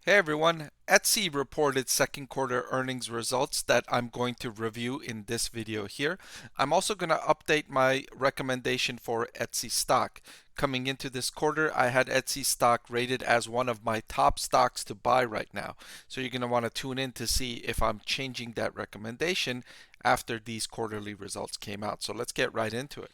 Hey everyone, Etsy reported second quarter earnings results that I'm going to review in this video here. I'm also going to update my recommendation for Etsy stock. Coming into this quarter, I had Etsy stock rated as one of my top stocks to buy right now. So you're going to want to tune in to see if I'm changing that recommendation after these quarterly results came out. So let's get right into it.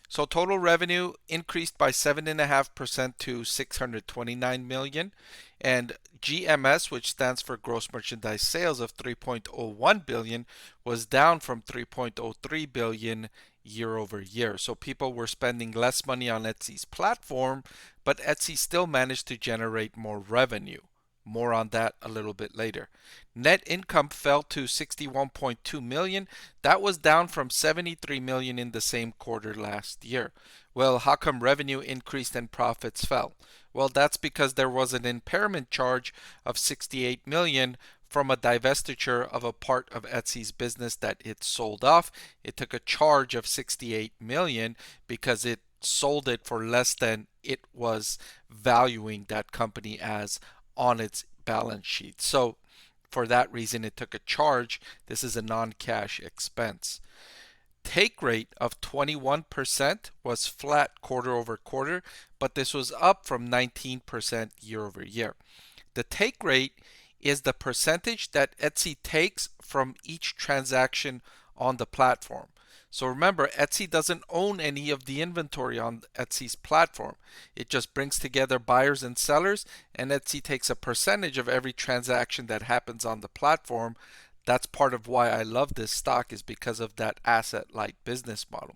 So total revenue increased by 7.5% to 629 million, and GMS, which stands for gross merchandise sales of 3.01 billion, was down from 3.03 billion year over year. So people were spending less money on Etsy's platform, but Etsy still managed to generate more revenue. More on that a little bit later. Net income fell to 61.2 million. That was down from 73 million in the same quarter last year. Well, how come revenue increased and profits fell? Well, that's because there was an impairment charge of 68 million from a divestiture of a part of Etsy's business that it sold off. It took a charge of 68 million because it sold it for less than it was valuing that company as on its balance sheet. So for that reason, it took a charge. This is a non-cash expense. Take rate of 21% was flat quarter over quarter, but this was up from 19% year over year. The take rate is the percentage that Etsy takes from each transaction on the platform. So remember, Etsy doesn't own any of the inventory on Etsy's platform. It just brings together buyers and sellers, and Etsy takes a percentage of every transaction that happens on the platform. That's part of why I love this stock, is because of that asset light business model.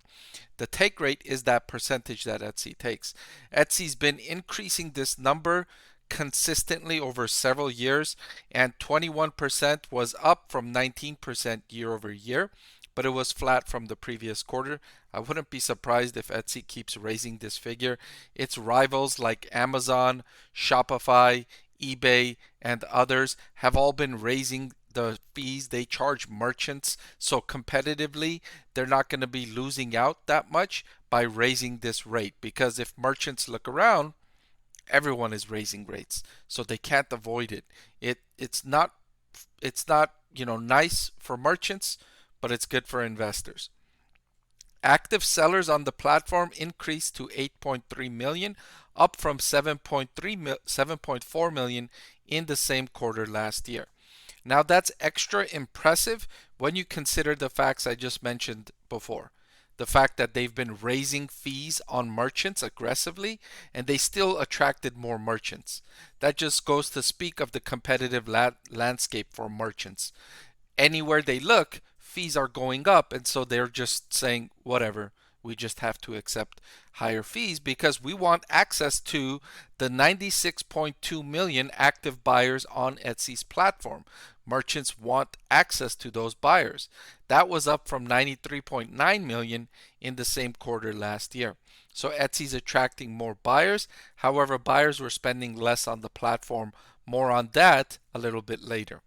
The take rate is that percentage that Etsy takes. Etsy's been increasing this number consistently over several years, and 21% was up from 19% year over year, but it was flat from the previous quarter. I wouldn't be surprised if Etsy keeps raising this figure. Its rivals like Amazon, Shopify, eBay, and others have all been raising the fees they charge merchants. So competitively, they're not going to be losing out that much by raising this rate, because if merchants look around, everyone is raising rates, so they can't avoid it. It's not nice for merchants, but it's good for investors. Active sellers on the platform increased to 8.3 million, up from 7.4 million in the same quarter last year. Now that's extra impressive when you consider the facts I just mentioned before. The fact that they've been raising fees on merchants aggressively, and they still attracted more merchants. That just goes to speak of the competitive landscape for merchants. Anywhere they look, fees are going up, and so they're just saying, whatever, we just have to accept higher fees because we want access to the 96.2 million active buyers on Etsy's platform. Merchants want access to those buyers. That was up from 93.9 million in the same quarter last year. So Etsy's attracting more buyers. However, buyers were spending less on the platform. More on that a little bit later.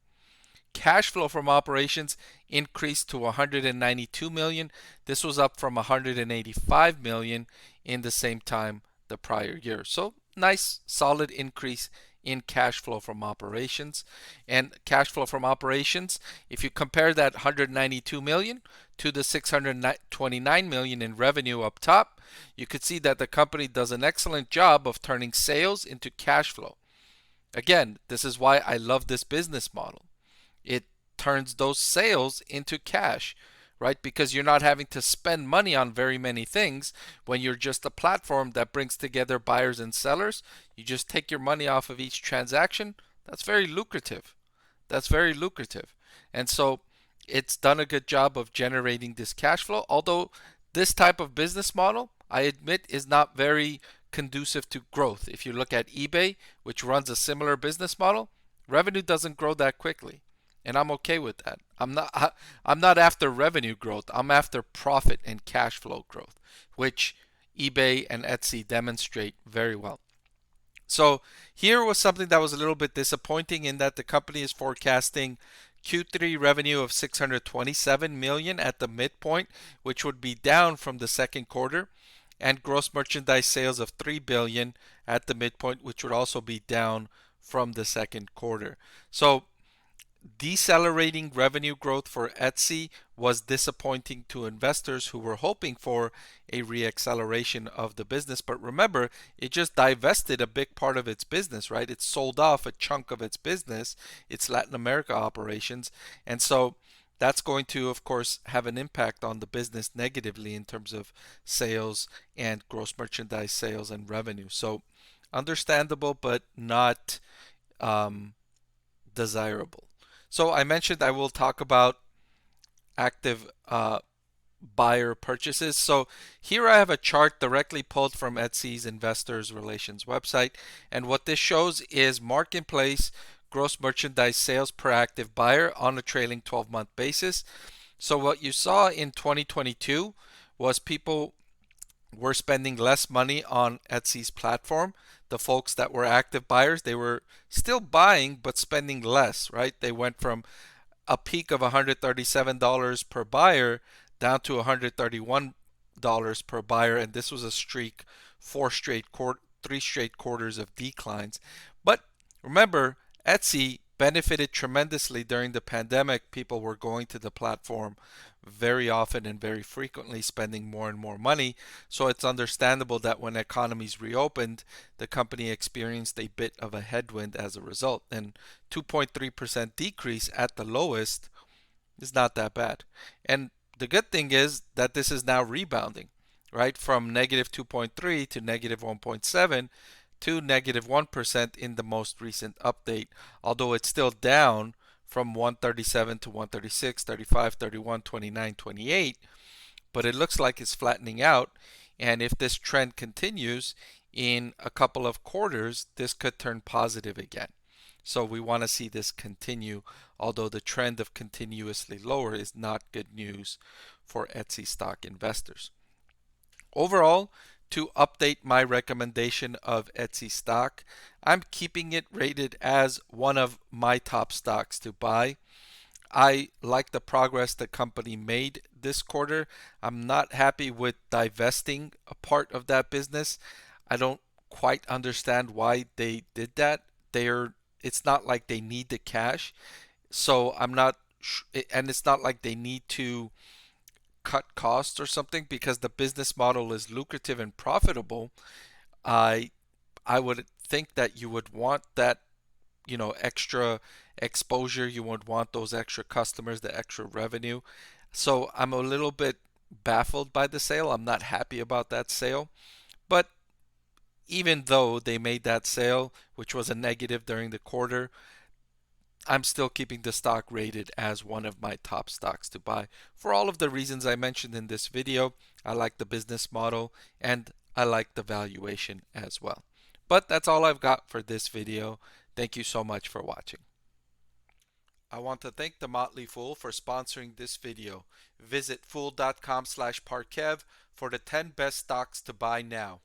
Cash flow from operations increased to 192 million. This was up from 185 million in the same time the prior year. So nice solid increase in cash flow from operations. And cash flow from operations, if you compare that 192 million to the 629 million in revenue up top, you could see that the company does an excellent job of turning sales into cash flow. Again, this is why I love this business model. It turns those sales into cash, right? Because you're not having to spend money on very many things when you're just a platform that brings together buyers and sellers. You just take your money off of each transaction. That's very lucrative. That's very lucrative. And so it's done a good job of generating this cash flow. Although this type of business model, I admit, is not very conducive to growth. If you look at eBay, which runs a similar business model, revenue doesn't grow that quickly. And I'm okay with that. I'm not after revenue growth. I'm after profit and cash flow growth, which eBay and Etsy demonstrate very well. So here was something that was a little bit disappointing, in that the company is forecasting Q3 revenue of 627 million at the midpoint, which would be down from the second quarter, and gross merchandise sales of 3 billion at the midpoint, which would also be down from the second quarter. So decelerating revenue growth for Etsy was disappointing to investors who were hoping for a reacceleration of the business. But remember, it just divested a big part of its business, right? It sold off a chunk of its business, its Latin America operations. And so that's going to, of course, have an impact on the business negatively in terms of sales and gross merchandise sales and revenue. So understandable, but not um, desirable. So I mentioned I will talk about active buyer purchases. So here I have a chart directly pulled from Etsy's Investors Relations website. And what this shows is marketplace gross merchandise sales per active buyer on a trailing 12-month basis. So what you saw in 2022 was people were spending less money on Etsy's platform. The folks that were active buyers, they were still buying but spending less, right? They went from a peak of $137 per buyer down to $131 per buyer, and this was a streak, three straight quarters of declines. But remember, Etsy benefited tremendously during the pandemic. People were going to the platform very often and very frequently, spending more and more money. So it's understandable that when economies reopened, the company experienced a bit of a headwind as a result. And 2.3% decrease at the lowest is not that bad. And the good thing is that this is now rebounding, right? From negative 2.3 to negative 1.7 to negative 1% in the most recent update, although it's still down from 137 to 136, 35, 31, 29, 28. But it looks like it's flattening out. And if this trend continues in a couple of quarters, this could turn positive again. So we want to see this continue, although the trend of continuously lower is not good news for Etsy stock investors. Overall, to update my recommendation of Etsy stock, I'm keeping it rated as one of my top stocks to buy. I like the progress the company made this quarter. I'm not happy with divesting a part of that business. I don't quite understand why they did that. It's not like they need the cash. So I'm not and it's not like they need to cut costs or something because the business model is lucrative and profitable. I I would think that you would want that, extra exposure. You would want those extra customers, the extra revenue. So I'm a little bit baffled by the sale. I'm not happy about that sale. But even though they made that sale, which was a negative during the quarter, I'm still keeping the stock rated as one of my top stocks to buy for all of the reasons I mentioned in this video. I like the business model and I like the valuation as well. But that's all I've got for this video. Thank you so much for watching. I want to thank the Motley Fool for sponsoring this video. Visit fool.com/Parkev for the 10 best stocks to buy now.